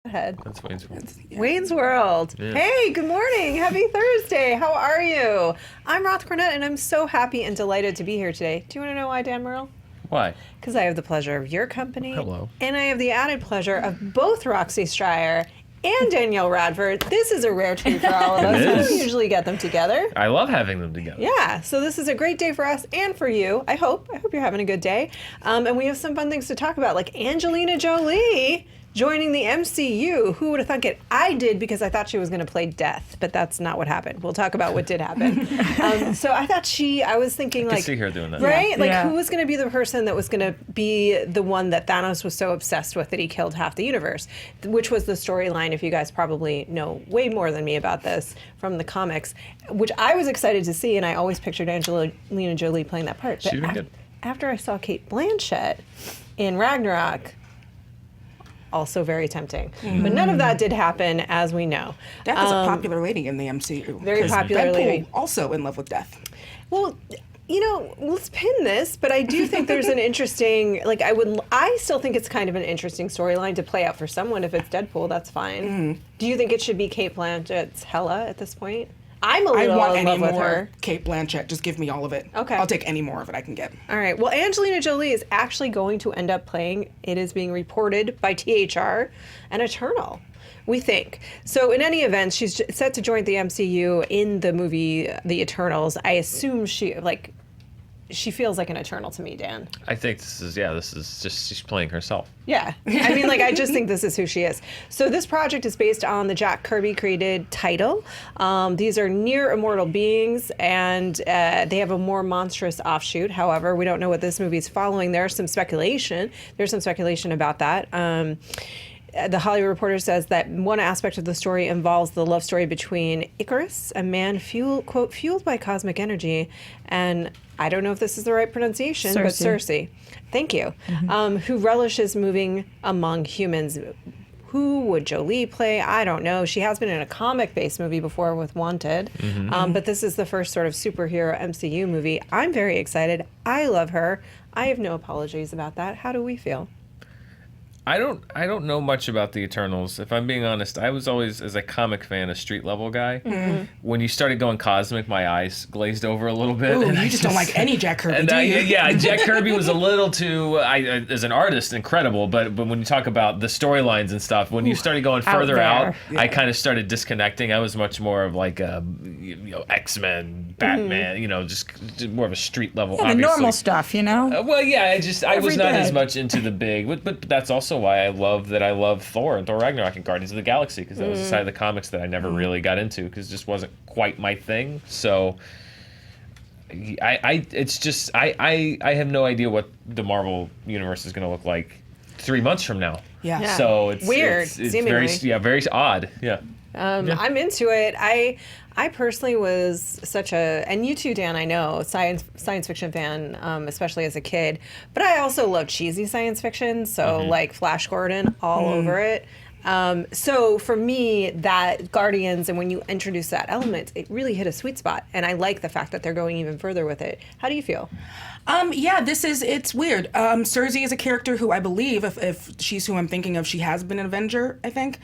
Head. That's Wayne's World. Wayne's World. Yeah. Hey, good morning. Happy Thursday. How are you? I'm Roth Cornet, and I'm so happy and delighted to be here today. Do you want to know why, Dan Murrell? Why? Because I have the pleasure of your company. Hello. And I have the added pleasure of both Roxy Striar and Danielle Radford. This is a rare treat for all of us. We don't usually get them together. I love having them together. Yeah, so this is a great day for us and for you. I hope you're having a good day. And we have some fun things to talk about, like Angelina Jolie joining the MCU. Who would have thunk it? I did, because I thought she was going to play Death, but that's not what happened. We'll talk about what did happen. So I was thinking, I like, can see her doing that. right? Yeah. Like, Yeah. who was going to be the person that was going to be the one that Thanos was so obsessed with that he killed half the universe, which was the storyline, if you guys probably know way more than me about this, from the comics, which I was excited to see, and I always pictured Angelina Jolie playing that part. She did good. After I saw Kate Blanchett in Ragnarok, also very tempting. But none of that did happen, as we know. Death is a popular lady in the MCU. Very 'Cause popular Deadpool lady. also in love with Death. Well, you know, let's pin this, but I do think there's an interesting, like, I still think it's kind of an interesting storyline to play out for someone. If it's Deadpool, that's fine. Do you think it should be Kate Blanchett's Hela at this point? I'm a I little want in any love with more her. Kate Blanchett. Just give me all of it. Okay. I'll take any more of it I can get. All right. Well, Angelina Jolie is actually going to end up playing, it is being reported by THR, an Eternal, we think. So in any event, she's set to join the MCU in the movie The Eternals. I assume she feels like an Eternal to me, Dan. I think this is just, she's playing herself. Yeah. I mean, like, I just think this is who she is. So this project is based on the Jack Kirby created title. These are near immortal beings, and they have a more monstrous offshoot. However, we don't know what this movie is following. There's some speculation about that. The Hollywood Reporter says that one aspect of the story involves the love story between Icarus, a man quote, fueled by cosmic energy, and I don't know if this is the right pronunciation, but Circe. Thank you. Who relishes moving among humans. Who would Jolie play? I don't know. She has been in a comic-based movie before with Wanted, but this is the first sort of superhero MCU movie. I'm very excited. I love her. I have no apologies about that. How do we feel? I don't know much about the Eternals. If I'm being honest, I was always, as a comic fan, a street level guy. When you started going cosmic, my eyes glazed over a little bit. Ooh, and you just don't like any Jack Kirby, do you? Yeah, Jack Kirby was a little too, as an artist, incredible. But when you talk about the storylines and stuff, when you started going further out, I kind of started disconnecting. I was much more of like X-Men, Batman, just more of a street level. Yeah, the normal stuff, Well, yeah, I was not day. as much into the big, but that's also why I love Thor and Thor Ragnarok and Guardians of the Galaxy, because that was the side of the comics that I never really got into, because it just wasn't quite my thing. So I have no idea what the Marvel universe is going to look like 3 months from now. Yeah. So it's weird, It's seemingly. very odd. Yeah. I'm into it. I personally was and you too, Dan, I know, science fiction fan, especially as a kid. But I also love cheesy science fiction, so like Flash Gordon, all over it. So for me, that Guardians, and when you introduce that element, it really hit a sweet spot. And I like the fact that they're going even further with it. How do you feel? It's weird. Circe is a character who I believe, if she's who I'm thinking of, she has been an Avenger, I think.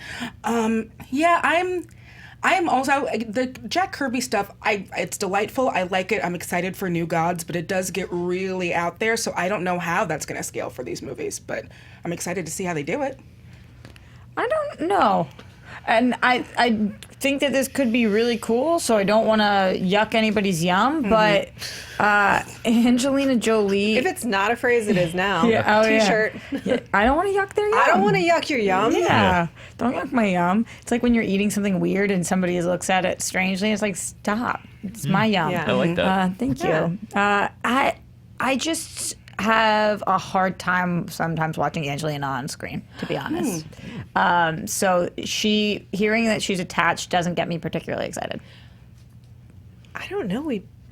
I'm also, the Jack Kirby stuff, it's delightful. I like it. I'm excited for New Gods, but it does get really out there, so I don't know how that's going to scale for these movies, but I'm excited to see how they do it. I don't know. And I think that this could be really cool, so I don't want to yuck anybody's yum, but Angelina Jolie... If it's not a phrase, it is now. T-shirt. Yeah, I don't want to yuck their yum. I don't want to yuck your yum. Yeah. Don't yuck my yum. It's like when you're eating something weird and somebody looks at it strangely. It's like, stop. It's my yum. Yeah. I like that. Thank you. I just have a hard time sometimes watching Angelina on screen, to be honest. So hearing that she's attached doesn't get me particularly excited. I don't know.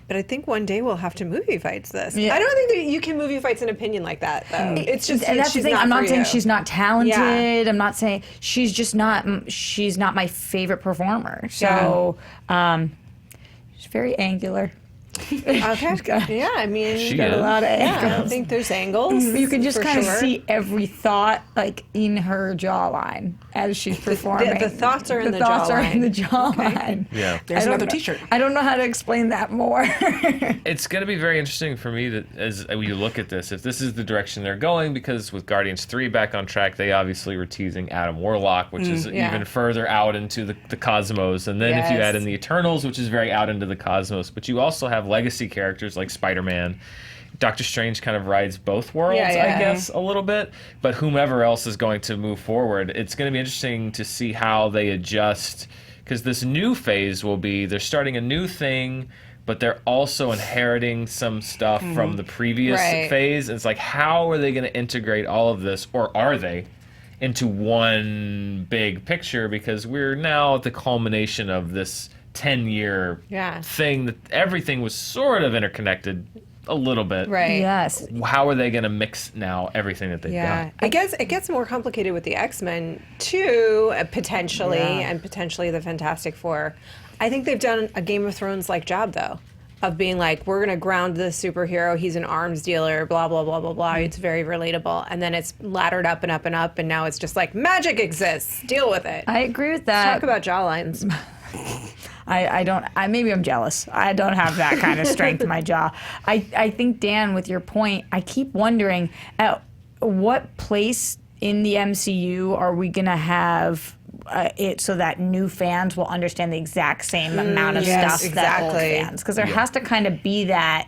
But I think one day we'll have to movie fights this. Yeah. I don't think that you can movie fights an opinion like that, though. It's just, and that's she's the thing. not I'm not for saying you. she's not talented. Yeah. I'm not saying she's just not. She's not my favorite performer. So she's very angular. Okay. Yeah, I mean, She Got a is. lot of yeah, I angles. think there's angles. You can just for kind of sure. see every thought like in her jawline as she's performing. the thoughts are in the thoughts are jawline. in the jawline. Yeah. There's I don't another know- T-shirt. I don't know how to explain that more. It's going to be very interesting for me that as you look at this, if this is the direction they're going, because with Guardians 3 back on track, they obviously were teasing Adam Warlock, which is yeah. even further out into the cosmos. And then if you Yes. add in the Eternals, which is very out into the cosmos, but you also have legacy characters like Spider-Man. Doctor Strange kind of rides both worlds, Yeah, yeah. I guess, a little bit. But whomever else is going to move forward, it's going to be interesting to see how they adjust. Because this new phase will be they're starting a new thing, but they're also inheriting some stuff from the previous Right. phase. It's like, how are they going to integrate all of this, or are they, into one big picture? Because we're now at the culmination of this 10-year Yeah. thing that everything was sort of interconnected a little bit. Right. Yes. How are they going to mix now everything that they've Yeah, got? I guess it gets more complicated with the X-Men too, potentially, Yeah. and potentially the Fantastic Four. I think they've done a Game of Thrones-like job, though, of being like, we're going to ground this superhero, he's an arms dealer, blah, blah, blah, blah, blah. It's very relatable. And then it's laddered up and up and up, and now it's just like, magic exists, deal with it. I agree with that. Talk about jawlines. I don't. Maybe I'm jealous. I don't have that kind of strength in my jaw. I think, Dan, with your point, I keep wondering at what place in the MCU are we gonna have it so that new fans will understand the exact same amount of yes, stuff that old exactly. fans, because there has to kind of be that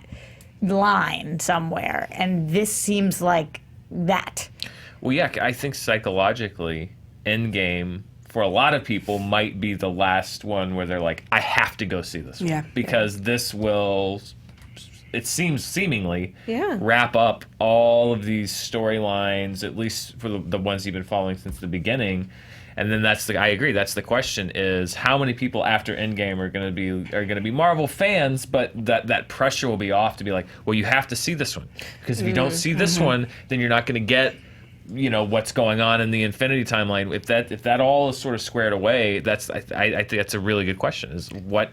line somewhere, and this seems like that. Well, yeah, I think psychologically, Endgame, for a lot of people, might be the last one where they're like, I have to go see this one. Yeah. Because this will, it seems seemingly, Yeah. wrap up all of these storylines, at least for the ones you've been following since the beginning. And then I agree, that's the question, is how many people after Endgame are going to be Marvel fans, but that pressure will be off to be like, well, you have to see this one. Because if you don't see this one, then you're not going to get what's going on in the Infinity timeline. If that all is sort of squared away, I think that's a really good question, is what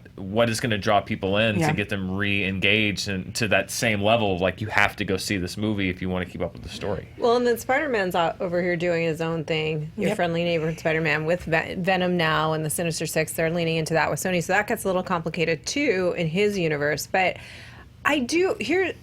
is going to draw people in Yeah. to get them re-engaged and to that same level of like, you have to go see this movie if you want to keep up with the story. Well, and then Spider-Man's over here doing his own thing. Your Yep. friendly neighborhood Spider-Man with Venom now and the Sinister Six. They're leaning into that with Sony, so that gets a little complicated too in his universe. But I do here.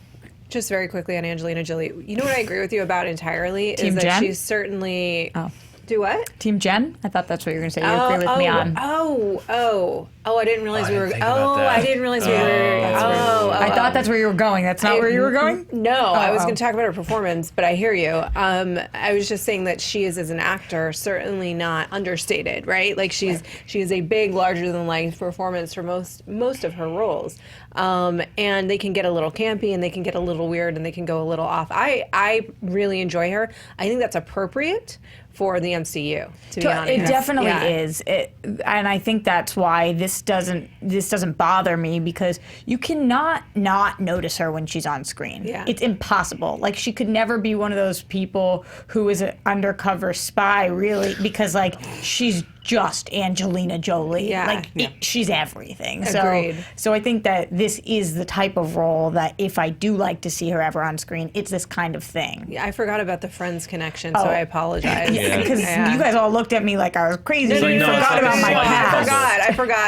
Just very quickly on Angelina Jolie. You know what I agree with you about entirely Team is that Jen? she's certainly. Oh. Do what? Team Jen? I thought that's what you were going to say. You agree with me on. I didn't realize I we didn't were. think about that. I didn't realize we were. I thought that's where you were going. That's not where you were going? No, I was oh. going to talk about her performance, but I hear you. I was just saying that she is, as an actor, certainly not understated, right? Like she is a big, larger than life performance for most of her roles, and they can get a little campy, and they can get a little weird, and they can go a little off. I really enjoy her. I think that's appropriate for the MCU, to be honest. It definitely Yeah. is, and I think that's why this doesn't bother me, because you cannot not notice her when she's on screen. Yeah. It's impossible. Like, she could never be one of those people who is an undercover spy, really, because like she's just Angelina Jolie. Yeah. Like she's everything. Agreed. So I think that this is the type of role that if I do like to see her ever on screen, it's this kind of thing. Yeah, I forgot about the Friends connection, so I apologize. Because Yeah. you guys all looked at me like I was crazy. It's like, You no, it's forgot like about a my slight past. puzzle.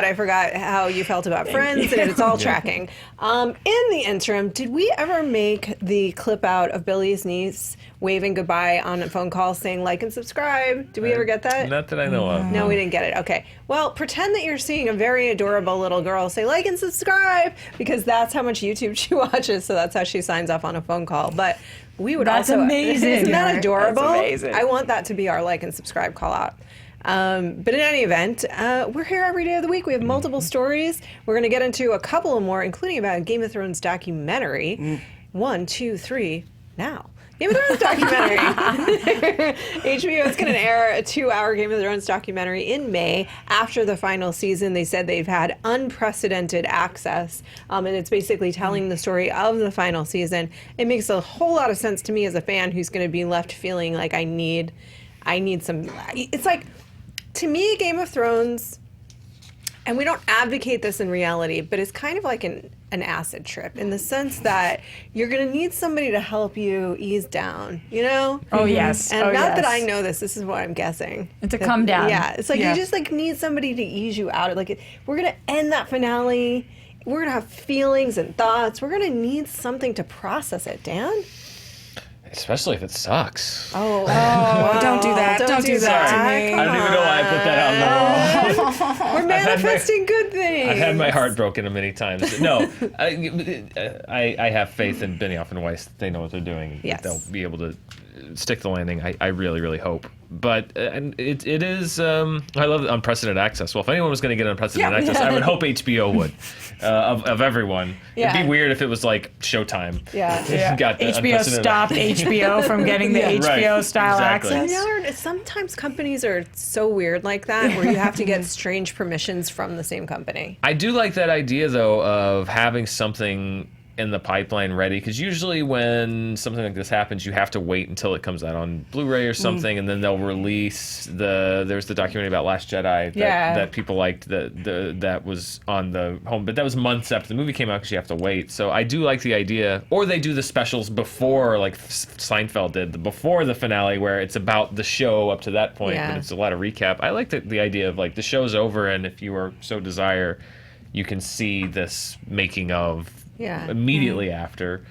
I forgot how you felt about Friends, and it's all tracking. In the interim, did we ever make the clip out of Billy's niece waving goodbye on a phone call saying like and subscribe? Did we ever get that? Not that I know of. No, we didn't get it. Okay. Well, pretend that you're seeing a very adorable little girl say like and subscribe, because that's how much YouTube she watches, so that's how she signs off on a phone call. But we would That's also... amazing. Isn't that adorable? That's amazing. I want that to be our like and subscribe call out. But in any event, we're here every day of the week. We have multiple stories. We're going to get into a couple of more, including about a Game of Thrones documentary. 1, 2, 3, now. Game of Thrones documentary. HBO is going to air a 2-hour Game of Thrones documentary in May after the final season. They said they've had unprecedented access, and it's basically telling the story of the final season. It makes a whole lot of sense to me as a fan who's going to be left feeling like I need some. It's like, to me, Game of Thrones, and we don't advocate this in reality, but it's kind of like an acid trip in the sense that you're going to need somebody to help you ease down, you know? Oh, yes. And oh, not yes. that I know this is what I'm guessing. It's a come down. Yeah, it's like you just like need somebody to ease you out. Like we're going to end that finale. We're going to have feelings and thoughts. We're going to need something to process it, Dan. Especially if it sucks. Oh, Don't do that. Don't do that to me. I don't even know why I put that out in the world. We're manifesting good things. I've had my heart broken many times. No, I have faith in Benioff and Weiss. They know what they're doing. Yes. They'll be able to stick the landing. I really, really hope. But and it is, I love unprecedented access. Well, if anyone was going to get unprecedented access, I would hope HBO would, of everyone. Yeah. It'd be weird if it was like Showtime. Yeah. Got the HBO unprecedented stopped HBO from getting the HBO style exactly. access. You know, sometimes companies are so weird like that where you have to get strange permissions from the same company. I do like that idea, though, of having something in the pipeline ready, because usually when something like this happens, you have to wait until it comes out on Blu-ray or something, and then they'll release there's the documentary about Last Jedi that people liked that was on the home, but that was months after the movie came out because you have to wait. So I do like the idea, or they do the specials before, like Seinfeld did, before the finale, where it's about the show up to that point, but it's a lot of recap. I like the idea of like the show's over, and if you are so desire, you can see this making of immediately after.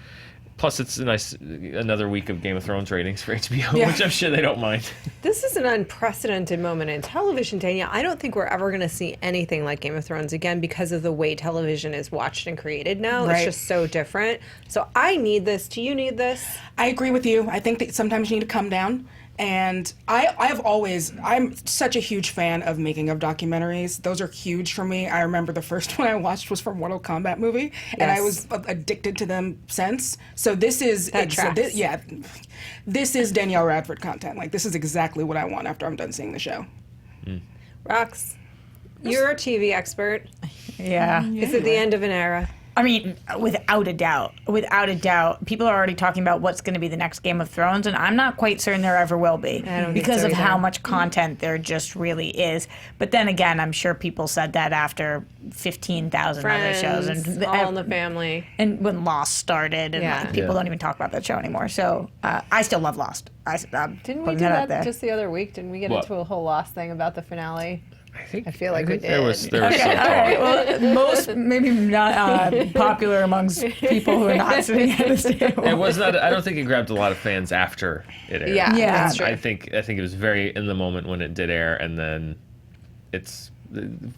Plus, it's another week of Game of Thrones ratings for HBO, which I'm sure they don't mind. This is an unprecedented moment in television, Danielle. I don't think we're ever going to see anything like Game of Thrones again because of the way television is watched and created now. Right. It's just so different. So I need this. Do you need this? I agree with you. I think that sometimes you need to come down. And I'm such a huge fan of making of documentaries. Those are huge for me. I remember the first one I watched was from Mortal Kombat movie, and I was addicted to them since. So this is, this is Danielle Radford content. Like, this is exactly what I want after I'm done seeing the show. Rox, you're a TV expert. Yeah. Is it the end of an era? I mean, without a doubt. People are already talking about what's going to be the next Game of Thrones, and I'm not quite certain there ever will be because of how much content there just really is. But then again, I'm sure people said that after 15,000 other shows. And All in the Family. And when Lost started, and people don't even talk about that show anymore. So I still love Lost. Didn't we do that just the other week? Didn't we get into a whole Lost thing about the finale? I feel like we did. There was some All talk. right. Well, most maybe not popular amongst people who are not sitting at this table. It was not. I don't think it grabbed a lot of fans after it aired. Yeah, that's true. I think it was very in the moment when it did air, and then it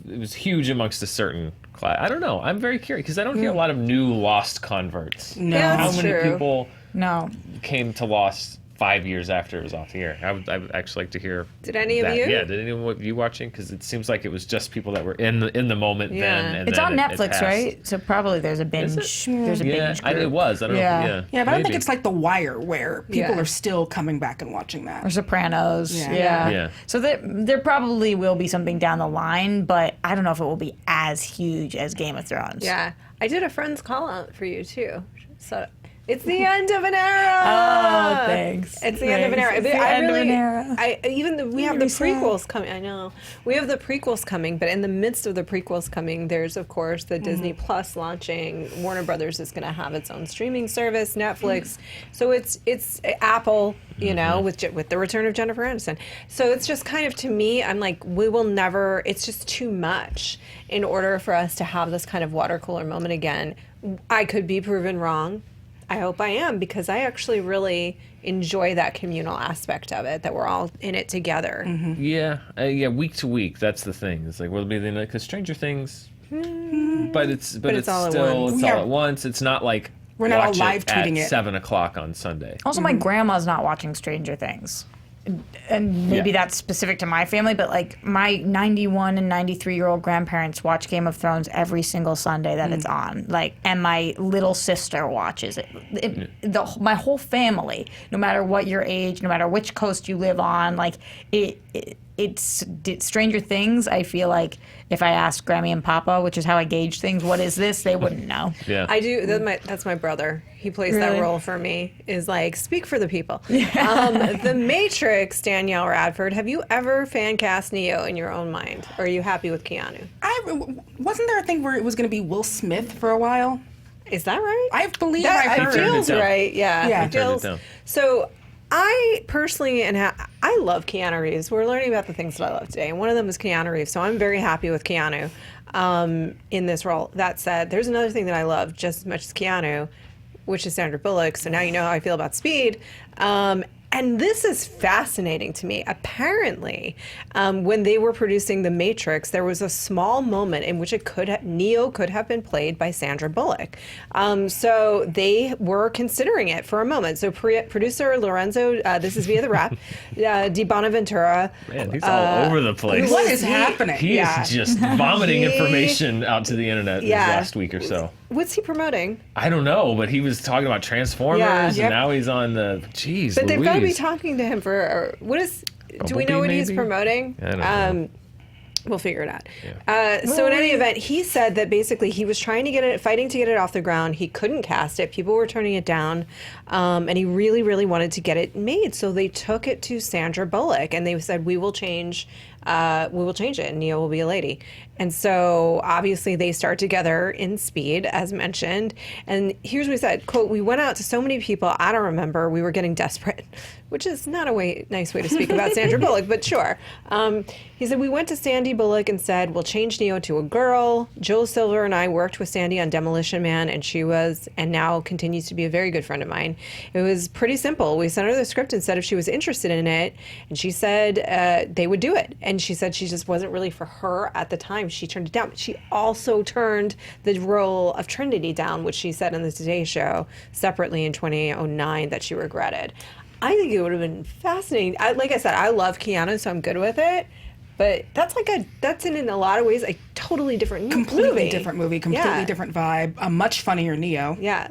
was huge amongst a certain class. I don't know. I'm very curious because I don't hear a lot of new Lost converts. No. Yeah, How that's many true. people No. came to Lost 5 years after it was off the air? I would actually like to hear. Did any of that. you? Yeah, did anyone of you watching? Because it seems like it was just people that were in the moment then. And It's then on it Netflix, passed. right? So probably there's a binge. There's a binge group. it was. I don't know. Yeah, but I don't think maybe. it's like The Wire where people Yeah. are still coming back and watching that. Or Sopranos. Yeah. Yeah. So there probably will be something down the line, but I don't know if it will be as huge as Game of Thrones. Yeah. I did a friend's call out for you, too. So it's the end of an era. Oh, thanks. It's the end of an era. It's the end of an era. We have the Really sad. prequels coming. I know. We have the prequels coming, but in the midst of the prequels coming, there's, of course, the Disney Plus launching. Warner Brothers is going to have its own streaming service, Netflix. So it's Apple, you know, with the return of Jennifer Aniston. So it's just kind of, to me, I'm like, we will never, it's just too much in order for us to have this kind of water cooler moment again. I could be proven wrong. I hope I am, because I actually really enjoy that communal aspect of it, that we're all in it together. Yeah, week to week. That's the thing. It's like, will it be the because Stranger Things, but it's all at still once. it's all at once. It's not like We're not all watch live it tweeting at it. 7 o'clock on Sunday. Also, my grandma's not watching Stranger Things. And maybe that's specific to my family, but like my 91 and 93-year-old grandparents watch Game of Thrones every single Sunday that it's on. Like, and my little sister watches it. My whole family, no matter what your age, no matter which coast you live on, like it's Stranger Things. I feel like if I asked Grammy and Papa, which is how I gauge things, what is this? They wouldn't know. Yeah. I do. That's my brother. He plays Really? that role for me. Is like, speak for the people. The Matrix, Danielle Radford. Have you ever fan cast Neo in your own mind? Or are you happy with Keanu? Wasn't there a thing where it was going to be Will Smith for a while? Is that right? I believe That I heard. feels down. right. Yeah. Yeah. It feels- Turned it down. So I personally, I love Keanu Reeves. We're learning about the things that I love today, and one of them is Keanu Reeves. So I'm very happy with Keanu in this role. That said, there's another thing that I love just as much as Keanu, which is Sandra Bullock. So now you know how I feel about Speed. And this is fascinating to me. Apparently, when they were producing The Matrix, there was a small moment in which Neo could have been played by Sandra Bullock. So they were considering it for a moment. So producer Lorenzo, this is via the Wrap, Di Bonaventura. Man, he's all over the place. What is happening? He is just vomiting He- information out to the internet this last week or so. What's he promoting? I don't know, but he was talking about Transformers, Yeah. and Yep. now he's on the. Jeez, But they've got to be Louise. talking to him for what is? Do we know Bumblebee, what he's maybe? promoting? I don't know. We'll figure it out. So in any event, he said that basically he was fighting to get it off the ground. He couldn't cast it. People were turning it down, and he really, really wanted to get it made. So they took it to Sandra Bullock, and they said, "We will change it, and Neo will be a lady." And so obviously they start together in Speed, as mentioned. And here's what he said: "Quote: We went out to so many people. I don't remember. We were getting desperate." Which is not a nice way to speak about Sandra Bullock, but sure. He said, "We went to Sandy Bullock and said, we'll change Neo to a girl. Joel Silver and I worked with Sandy on Demolition Man, and she was, and now continues to be, a very good friend of mine. It was pretty simple. We sent her the script and said if she was interested in it, and she said they would do it. And she said she just wasn't really for her at the time. She turned it down. But she also turned the role of Trinity down, which she said on the Today Show separately in 2009 that she regretted." I think it would have been fascinating. Like I said, I love Keanu, so I'm good with it. But that's in a lot of ways a totally different movie. Completely different movie, completely Yeah. different vibe, a much funnier Neo. Yeah.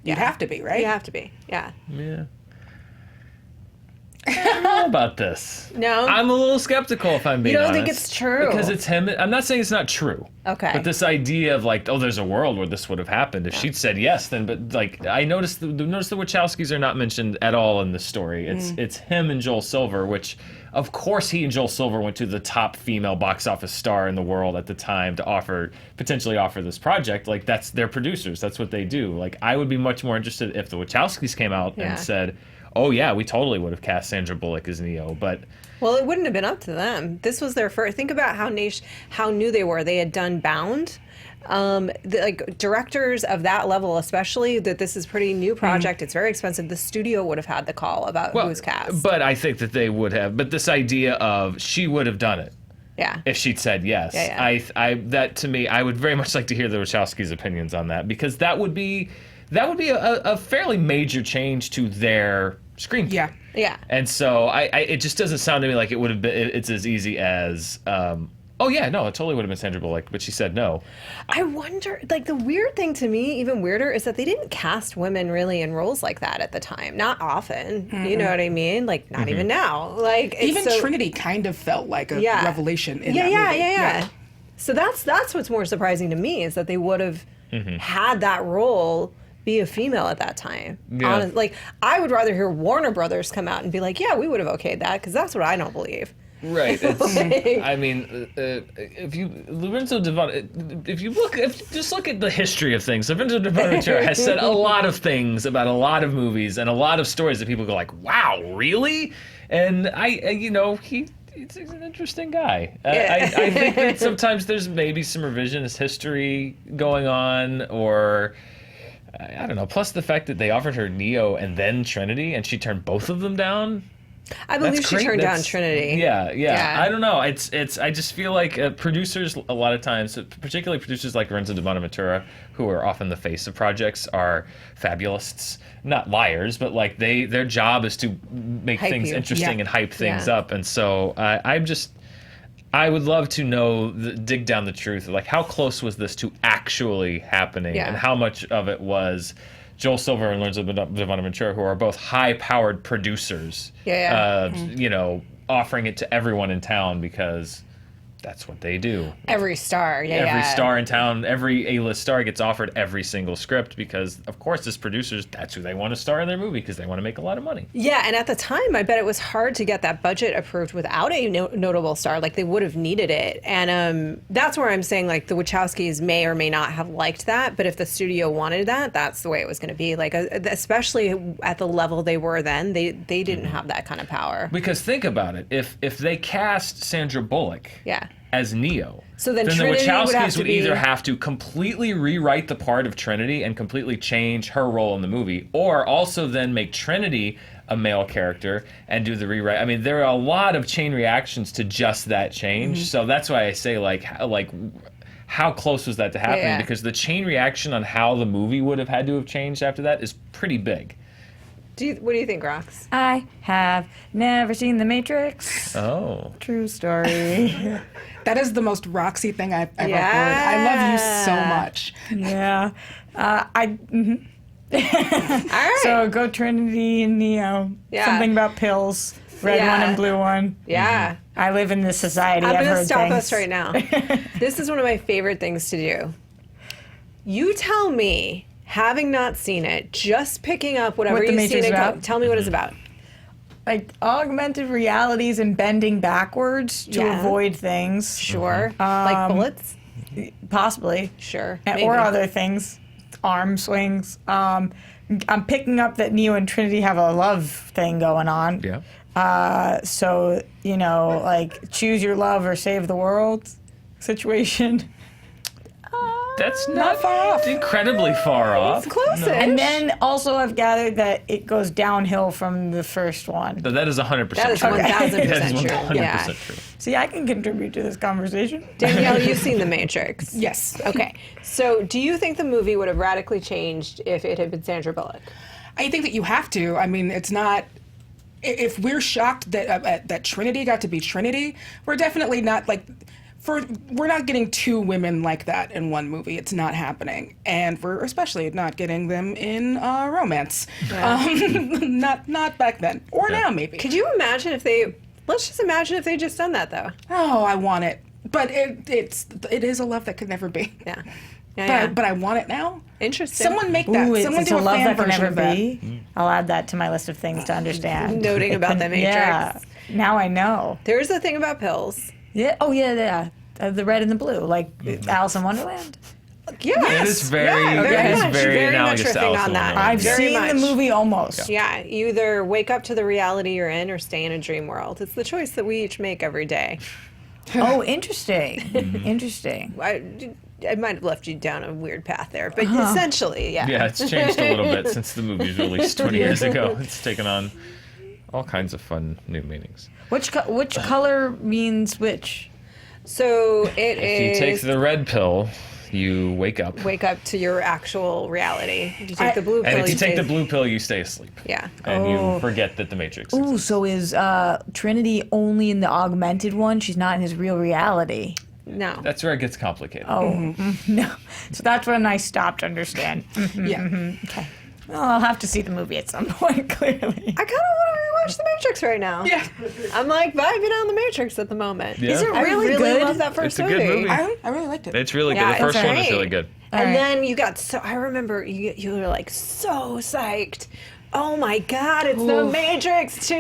You'd have to be, right? You have to be. Yeah. Yeah. I don't know about this. No? I'm a little skeptical, if I'm being You don't honest. think it's true? Because it's him. I'm not saying it's not true. Okay. But this idea of like, oh, there's a world where this would have happened. If she'd said yes, then, but like, I noticed the Wachowskis are not mentioned at all in this story. It's him and Joel Silver, which, of course, he and Joel Silver went to the top female box office star in the world at the time to potentially offer this project. Like, that's their producers. That's what they do. Like, I would be much more interested if the Wachowskis came out and said, oh yeah, we totally would have cast Sandra Bullock as Neo, but Well, it wouldn't have been up to them. This was their first. Think about how new they were. They had done Bound. Like directors of that level, especially, that this is pretty new project. It's very expensive. The studio would have had the call about who's cast. But I think that they would have. But this idea of she would have done it. Yeah. If she'd said yes. Yeah. That to me, I would very much like to hear the Wachowskis' opinions on that, because that would be a fairly major change to their screenplay. Yeah. Yeah. And so it just doesn't sound to me like it would have been. It's as easy as. Oh yeah, no, it totally would have been Sandra Bullock, but she said no. I wonder, like, the weird thing to me, even weirder, is that they didn't cast women really in roles like that at the time. Not often. You know what I mean? Like, not even now. Like, it's Even so, Trinity kind of felt like a Yeah. revelation in yeah, that yeah, movie. yeah. So that's what's more surprising to me, is that they would have had that role be a female at that time. Yeah. Like, I would rather hear Warner Brothers come out and be like, yeah, we would have okayed that, because that's what I don't believe. Right. It's, I mean, if you just look at the history of things, Lorenzo Di Bonaventura has said a lot of things about a lot of movies and a lot of stories that people go like, "Wow, really?" And he's an interesting guy. I think that sometimes there's maybe some revisionist history going on, or I don't know. Plus the fact that they offered her Neo and then Trinity, and she turned both of them down. I believe That's she great. turned down That's- Trinity. Yeah. I don't know. It's. I just feel like producers a lot of times, particularly producers like Lorenzo Di Bonaventura, who are often the face of projects, are fabulists, not liars, but like their job is to make Hype things you. interesting and hype things Yeah. up. And so I would love to know, dig down the truth. Like, how close was this to actually happening, Yeah. and how much of it was Joel Silver and Lorenzo Di Bonaventura, who are both high-powered producers, Yeah. offering it to everyone in town because that's what they do. Every star, Every star in town, every A-list star gets offered every single script because, of course, as producers, that's who they want to star in their movie because they want to make a lot of money. Yeah, and at the time, I bet it was hard to get that budget approved without a notable star. Like, they would have needed it. And that's where I'm saying, like, the Wachowskis may or may not have liked that, but if the studio wanted that, that's the way it was going to be. Like, especially at the level they were then, they didn't have that kind of power. Because think about it. If they cast Sandra Bullock as Neo, so then the Trinity Wachowskis would be... either have to completely rewrite the part of Trinity and completely change her role in the movie, or also then make Trinity a male character and do the rewrite. I mean, there are a lot of chain reactions to just that change. So that's why I say, like how close was that to happening? Because the chain reaction on how the movie would have had to have changed after that is pretty big. What do you think, Rox? I have never seen The Matrix. Oh. True story. That is the most Roxy thing I've ever heard. I love you so much. Yeah. All right. So go Trinity and Neo. Yeah. Something about pills. Red one and blue one. Yeah. I live in this society. I'm I've going to heard stop things. us right now. This is one of my favorite things to do. You tell me, having not seen it, just picking up whatever What The you've Matrix seen about? and tell me what it's about. Like augmented realities and bending backwards to avoid things. Sure. Like bullets? Possibly. Sure. Or other things. Arm swings. I'm picking up that Neo and Trinity have a love thing going on. Yeah. So, like choose your love or save the world situation. That's not far off. Incredibly far off. It's close. And then also I've gathered that it goes downhill from the first one. No, that is 100% That is true. 1,000% That is true. 100% Yeah. true. See, I can contribute to this conversation. Danielle, you've seen The Matrix. Yes. Okay. So do you think the movie would have radically changed if it had been Sandra Bullock? I think that you have to. I mean, it's not... If we're shocked that that Trinity got to be Trinity, we're definitely not like... We're not getting two women like that in one movie. It's not happening, and we're especially not getting them in romance. Not back then or now maybe. Could you imagine if they? Let's just imagine if they just done that though. Oh, I want it, but it is a love that could never be. Yeah. But I want it now. Interesting. Someone make that. Ooh, Someone it's do a a love fan that can version never of that. be. I'll add that to my list of things to understand. Noting about The Matrix. Yeah. Now I know. There's the thing about pills. Yeah. Oh yeah. The red and the blue, like Alice in Wonderland. Yes. It is very analogous much to riffing Alice on in that. Wonderland. I've Very seen the much. movie almost. Yeah, you either wake up to the reality you're in or stay in a dream world. It's the choice that we each make every day. Oh, interesting. Interesting. I might have left you down a weird path there, but essentially, yeah. Yeah, it's changed a little bit since the movie was released 20 years ago. It's taken on all kinds of fun new meanings. Which color means which? So it If you take is the red pill, you wake up. wake up to your actual reality. If you take the blue pill, And if you take stay- the blue pill, you stay asleep. Yeah. And you forget that the Matrix Ooh, exists. so is Trinity only in the augmented one? She's not in his real reality. No. That's where it gets complicated. Oh, no. So that's when I stopped to understand. Yeah. Okay. Well, I'll have to see the movie at some point, clearly. I kind of want to rewatch The Matrix right now. Yeah. I'm like vibing on The Matrix at the moment. Yeah. Is it I really really good? love that first It's a good movie. I really liked it. It's really good. Yeah, The first it's one is great. really good. And All right. then you got so, I remember you were like so psyched. Oh my God, it's The Matrix 2.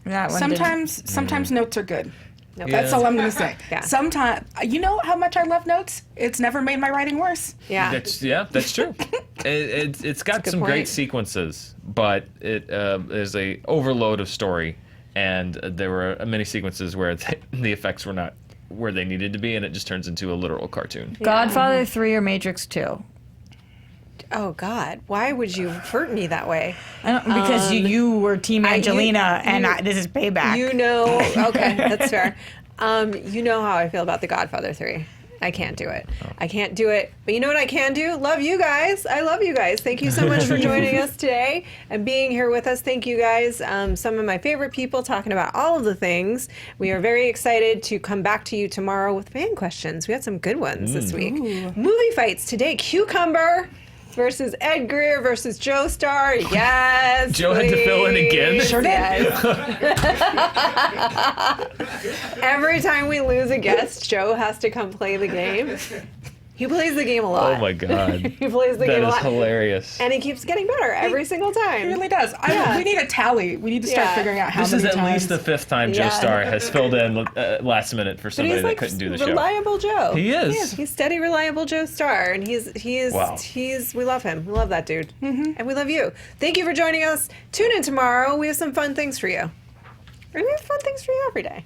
That one Sometimes notes are good. Nope. That's all I'm going to say. Yeah. Sometimes, you know how much I love notes? It's never made my writing worse. Yeah. That's true. It's got good some point. great sequences, but it is a overload of story, and there were many sequences where the effects were not where they needed to be, and it just turns into a literal cartoon. Godfather 3 or Matrix 2? Oh God, why would you hurt me that way? I don't, because you were Team Angelina, this is payback. You know, okay, that's fair. You know how I feel about The Godfather 3. I can't do it. I can't do it. But you know what I can do? Love you guys. I love you guys. Thank you so much for joining us today and being here with us. Thank you guys. Some of my favorite people talking about all of the things. We are very excited to come back to you tomorrow with fan questions. We had some good ones this week. Movie fights today. Cucumber. versus Ed Greer versus Joe Starr. Yes. Joe had to fill in again. Sure did. Yes. Every time we lose a guest, Joe has to come play the game. He plays the game a lot. Oh my God. He plays the game a That is lot. hilarious. And he keeps getting better every single time. It really does. We need a tally. We need to start Yeah. figuring out how This many is at times. least the 5th time Joe Yeah. Starr has filled in last minute for But somebody he's that like couldn't do the show. reliable Joe. He is. He's steady, reliable Joe Starr, and Wow. we love him. We love that dude, and we love you. Thank you for joining us. Tune in tomorrow. We have some fun things for you. We have fun things for you every day.